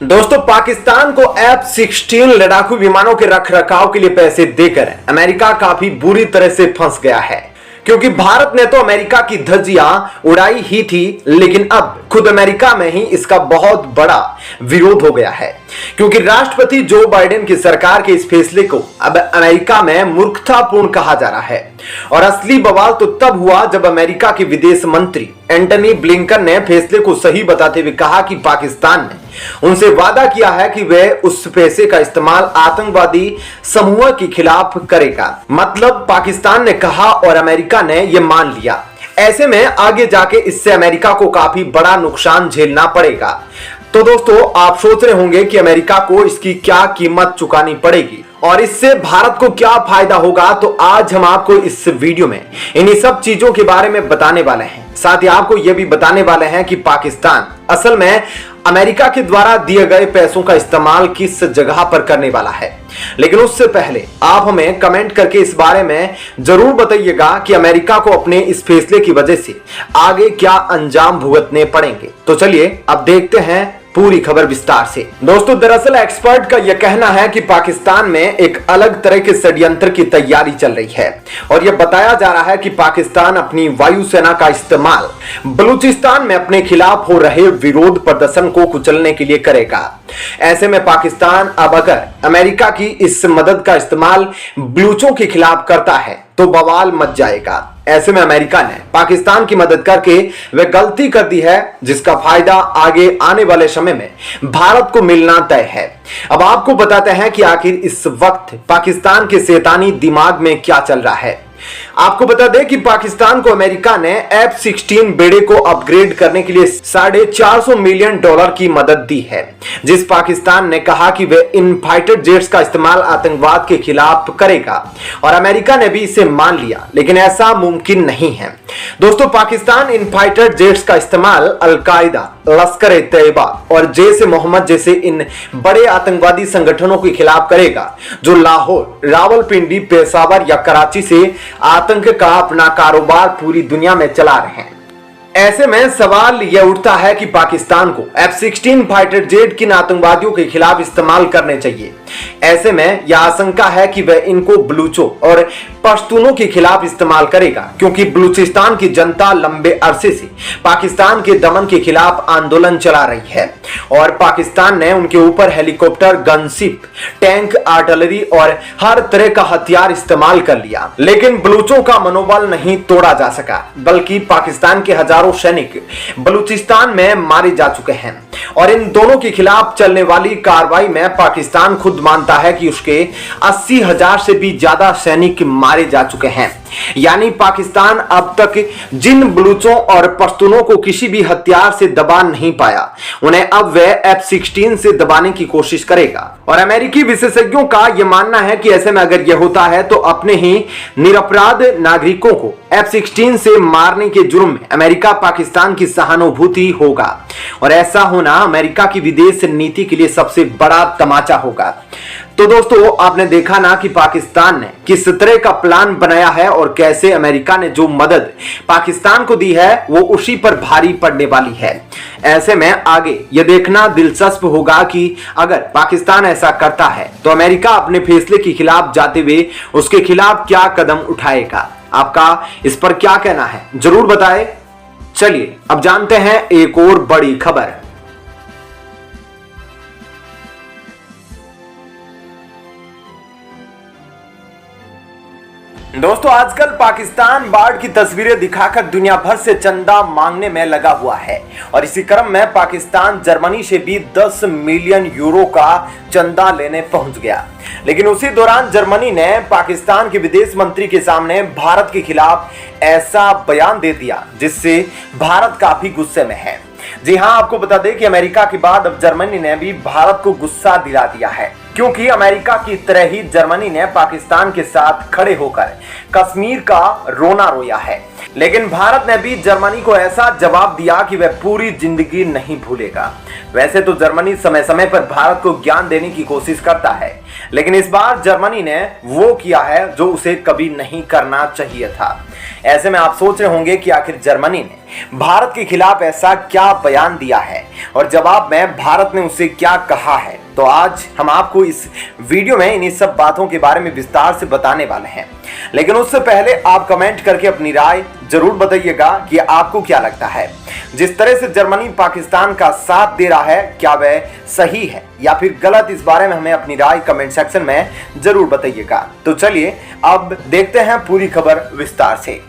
दोस्तों, पाकिस्तान को F-16 लड़ाकू विमानों के रखरखाव के लिए पैसे देकर अमेरिका काफी बुरी तरह से फंस गया है, क्योंकि भारत ने तो अमेरिका की धज्जियां उड़ाई ही थी, लेकिन अब खुद अमेरिका में ही इसका बहुत बड़ा विरोध हो गया है, क्योंकि राष्ट्रपति जो बाइडेन की सरकार के इस फैसले को अब अमेरिका में मूर्खतापूर्ण कहा जा रहा है। और असली बवाल तो तब हुआ जब अमेरिका के विदेश मंत्री एंटनी ब्लिंकन ने फैसले को सही बताते हुए कहा कि पाकिस्तान ने उनसे वादा किया है कि वह उस पैसे का इस्तेमाल आतंकवादी समूह के खिलाफ करेगा। मतलब पाकिस्तान ने कहा और अमेरिका ने यह मान लिया। ऐसे में आगे जाके इससे अमेरिका को काफी बड़ा नुकसान झेलना पड़ेगा। तो दोस्तों, आप सोच रहे होंगे कि अमेरिका को इसकी क्या कीमत चुकानी पड़ेगी और इससे भारत को क्या फायदा होगा। तो आज हम आपको इस वीडियो में इन्हीं सब चीजों के बारे में बताने वाले हैं। साथ ही आपको यह भी बताने वाले हैं कि पाकिस्तान असल में अमेरिका के द्वारा दिए गए पैसों का इस्तेमाल किस जगह पर करने वाला है। लेकिन उससे पहले आप हमें कमेंट करके इस बारे में जरूर बताइएगा कि अमेरिका को अपने इस फैसले की वजह से आगे क्या अंजाम भुगतने पड़ेंगे। तो चलिए अब देखते हैं पूरी खबर विस्तार से। दोस्तों, दरअसल एक्सपर्ट का यह कहना है कि पाकिस्तान में एक अलग तरह के षड्यंत्र की तैयारी चल रही है और यह बताया जा रहा है कि पाकिस्तान अपनी वायुसेना का इस्तेमाल बलूचिस्तान में अपने खिलाफ हो रहे विरोध प्रदर्शन को कुचलने के लिए करेगा। ऐसे में पाकिस्तान अब अगर अमेरिका की इस मदद का इस्तेमाल बलूचों के खिलाफ करता है तो बवाल मच जाएगा। ऐसे में अमेरिका ने पाकिस्तान की मदद करके वह गलती कर दी है जिसका फायदा आगे आने वाले समय में भारत को मिलना तय है। अब आपको बताते हैं कि आखिर इस वक्त पाकिस्तान के शैतानी दिमाग में क्या चल रहा है। आपको बता दें कि पाकिस्तान को अमेरिका ने F-16 बेड़े को अपग्रेड करने के लिए $450 मिलियन की मदद दी है, जिस पाकिस्तान ने कहा कि वह इन फाइटर जेट्स का इस्तेमाल आतंकवाद के खिलाफ करेगा और अमेरिका ने भी इसे मान लिया। लेकिन ऐसा मुमकिन नहीं है। दोस्तों, पाकिस्तान इन फाइटर जेट्स का इस्तेमाल अल-कायदा, लश्कर-ए-तैयबा और जैश-ए-मोहम्मद जैसे इन बड़े आतंकवादी संगठनों के खिलाफ करेगा जो लाहौर, रावलपिंडी, पेशावर या कराची से आतंक का अपना कारोबार पूरी दुनिया में चला रहे हैं। ऐसे में सवाल यह उठता है कि पाकिस्तान को F-16 फाइटर जेट किन आतंकवादियों के खिलाफ इस्तेमाल करने चाहिए। ऐसे में यह आशंका है कि वह इनको बलूचों और पश्तूनों के खिलाफ इस्तेमाल करेगा, क्योंकि बलूचिस्तान की जनता लंबे अरसे से पाकिस्तान के दमन के खिलाफ आंदोलन चला रही है और पाकिस्तान ने उनके ऊपर हेलीकॉप्टर, गनशिप, टैंक, आर्टिलरी और हर तरह का हथियार इस्तेमाल कर लिया। लेकिन बलूचों का मनोबल नहीं तोड़ा जा सका, बल्कि पाकिस्तान के हजारों सैनिक बलूचिस्तान में मारे जा चुके हैं और इन दोनों के खिलाफ चलने वाली कार्रवाई में पाकिस्तान खुद मानता है कि उसके 80,000 से भी ज्यादा सैनिक मारे जा चुके हैं। यानी पाकिस्तान अब तक जिन बलूचों और पश्तूनों को किसी भी हथियार से दबा नहीं पाया, उन्हें अब वह F-16 से दबाने की कोशिश करेगा। और अमेरिकी विशेषज्ञों का यह मानना है कि ऐसे में अगर यह होता है तो अपने ही निरपराध नागरिकों को F-16 से मारने के जुर्म में अमेरिका पाकिस्तान की सहानुभूति होगा और ऐसा होना अमेरिका की विदेश नीति के लिए सबसे बड़ा तमाचा होगा। तो दोस्तों, आपने देखा ना कि पाकिस्तान ने किस तरह का प्लान बनाया है और कैसे अमेरिका ने जो मदद पाकिस्तान को दी है वो उसी पर भारी पड़ने वाली है। ऐसे में आगे यह देखना दिलचस्प होगा कि अगर पाकिस्तान ऐसा करता है तो अमेरिका अपने फैसले के खिलाफ जाते हुए उसके खिलाफ क्या कदम उठाएगा। आपका इस पर क्या कहना है, जरूर बताएं। चलिए अब जानते हैं एक और बड़ी खबर। दोस्तों, आजकल पाकिस्तान बाढ़ की तस्वीरें दिखाकर दुनिया भर से चंदा मांगने में लगा हुआ है और इसी क्रम में पाकिस्तान जर्मनी से भी 10 मिलियन यूरो का चंदा लेने पहुंच गया। लेकिन उसी दौरान जर्मनी ने पाकिस्तान के विदेश मंत्री के सामने भारत के खिलाफ ऐसा बयान दे दिया जिससे भारत काफी गुस्से में है। जी हां, आपको बता दें कि अमेरिका के बाद अब जर्मनी ने भी भारत को गुस्सा दिला दिया है। क्योंकि अमेरिका की तरह ही जर्मनी ने पाकिस्तान के साथ खड़े होकर कश्मीर का रोना रोया है। लेकिन भारत ने भी जर्मनी को ऐसा जवाब दिया कि वह पूरी जिंदगी नहीं भूलेगा। वैसे तो जर्मनी समय समय पर भारत को ज्ञान देने की कोशिश करता है, लेकिन इस बार जर्मनी ने वो किया है जो उसे कभी नहीं करना चाहिए था। ऐसे में आप सोच रहे होंगे कि आखिर जर्मनी ने भारत के खिलाफ ऐसा क्या बयान दिया है और जवाब में भारत ने उसे क्या कहा है। तो आज हम आपको इस वीडियो में इन्हीं सब बातों के बारे में विस्तार से बताने वाले हैं। लेकिन उससे पहले आप कमेंट करके अपनी राय जरूर बताइएगा कि आपको क्या लगता है, जिस तरह से जर्मनी पाकिस्तान का साथ दे रहा है क्या वह सही है या फिर गलत। इस बारे में हमें अपनी राय कमेंट सेक्शन में जरूर बताइएगा। तो चलिए अब देखते हैं पूरी खबर विस्तार से।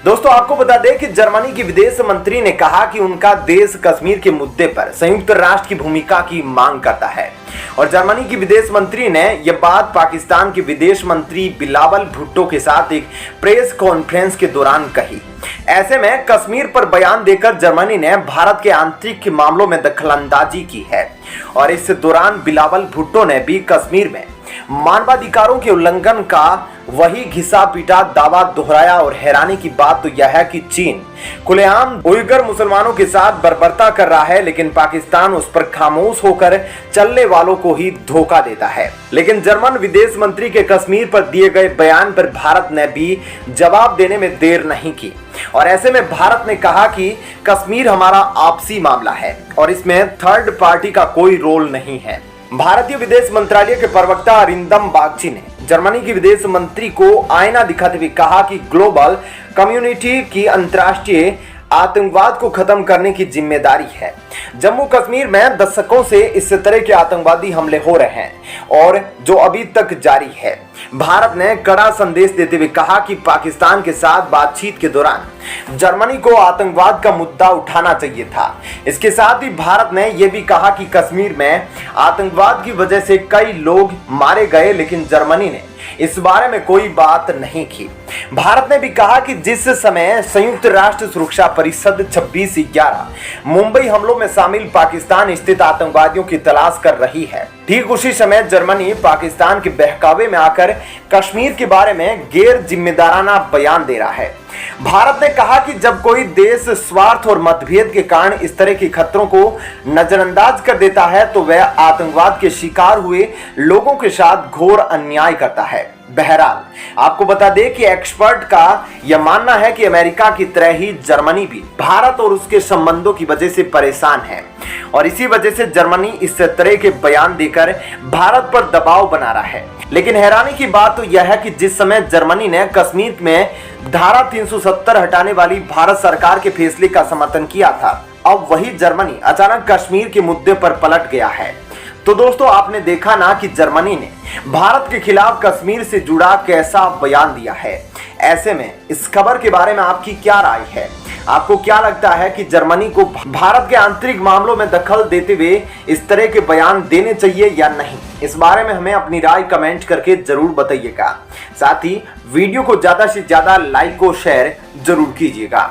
दोस्तों, आपको बता दें कि जर्मनी की विदेश मंत्री ने कहा कि उनका देश कश्मीर के मुद्दे पर संयुक्त राष्ट्र की भूमिका की मांग करता है। और जर्मनी की विदेश मंत्री ने यह बात पाकिस्तान के विदेश मंत्री बिलावल भुट्टो के साथ एक प्रेस कॉन्फ्रेंस के दौरान कही। ऐसे में कश्मीर पर बयान देकर जर्मनी ने भारत के आंतरिक मामलों में दखलंदाजी की है। और इस दौरान बिलावल भुट्टो ने भी कश्मीर में मानवाधिकारों के उल्लंघन का वही घिसा पीटा दावा दोहराया। और हैरानी की बात तो यह है कि चीन खुलेआम उइगर मुसलमानों के साथ बर्बरता कर रहा है, लेकिन पाकिस्तान उस पर खामोश होकर चलने वालों को ही धोखा देता है। लेकिन जर्मन विदेश मंत्री के कश्मीर पर दिए गए बयान पर भारत ने भी जवाब देने में देर नहीं की। और ऐसे में भारत ने कहा कि कश्मीर हमारा आपसी मामला है और इसमें थर्ड पार्टी का कोई रोल नहीं है। भारतीय विदेश मंत्रालय के प्रवक्ता अरिंदम बागची ने जर्मनी की विदेश मंत्री को आईना दिखाते हुए कहा कि ग्लोबल कम्युनिटी की अंतर्राष्ट्रीय आतंकवाद को खत्म करने की जिम्मेदारी है। जम्मू कश्मीर में दशकों से इस तरह के आतंकवादी हमले हो रहे हैं और जो अभी तक जारी है। भारत ने कड़ा संदेश देते हुए कहा कि पाकिस्तान के साथ बातचीत के दौरान जर्मनी को आतंकवाद का मुद्दा उठाना चाहिए था। इसके साथ ही भारत ने यह भी कहा कि कश्मीर में आतंकवाद की वजह से कई लोग मारे गए, लेकिन जर्मनी ने इस बारे में कोई बात नहीं की। भारत ने भी कहा कि जिस समय संयुक्त राष्ट्र सुरक्षा परिषद 26/11 मुंबई हमलों में शामिल पाकिस्तान स्थित आतंकवादियों की तलाश कर रही है, ठीक उसी समय जर्मनी पाकिस्तान के बहकावे में आकर कश्मीर के बारे में गैर जिम्मेदाराना बयान दे रहा है। भारत ने कहा कि जब कोई देश स्वार्थ और मतभेद के कारण इस तरह के खतरों को नजरअंदाज कर देता है तो वह आतंकवाद के शिकार हुए लोगों के साथ घोर अन्याय करता है। बहरहाल आपको बता दें कि एक्सपर्ट का यह मानना है कि अमेरिका की तरह ही जर्मनी भी भारत और उसके संबंधों की वजह से परेशान है और इसी वजह से जर्मनी इस तरह के बयान देकर भारत पर दबाव बना रहा है। लेकिन हैरानी की बात तो यह है कि जिस समय जर्मनी ने कश्मीर में धारा 370 हटाने वाली भारत सरकार के फैसले का समर्थन किया था, अब वही जर्मनी अचानक कश्मीर के मुद्दे पर पलट गया है। तो दोस्तों, आपने देखा ना कि जर्मनी ने भारत के खिलाफ कश्मीर से जुड़ा कैसा बयान दिया है। ऐसे में इस खबर के बारे में आपकी क्या राय है? आपको क्या लगता है कि जर्मनी को भारत के आंतरिक मामलों में दखल देते हुए इस तरह के बयान देने चाहिए या नहीं? इस बारे में हमें अपनी राय कमेंट करके जरूर बताइएगा। साथ ही वीडियो को ज्यादा से ज्यादा लाइक और शेयर जरूर कीजिएगा।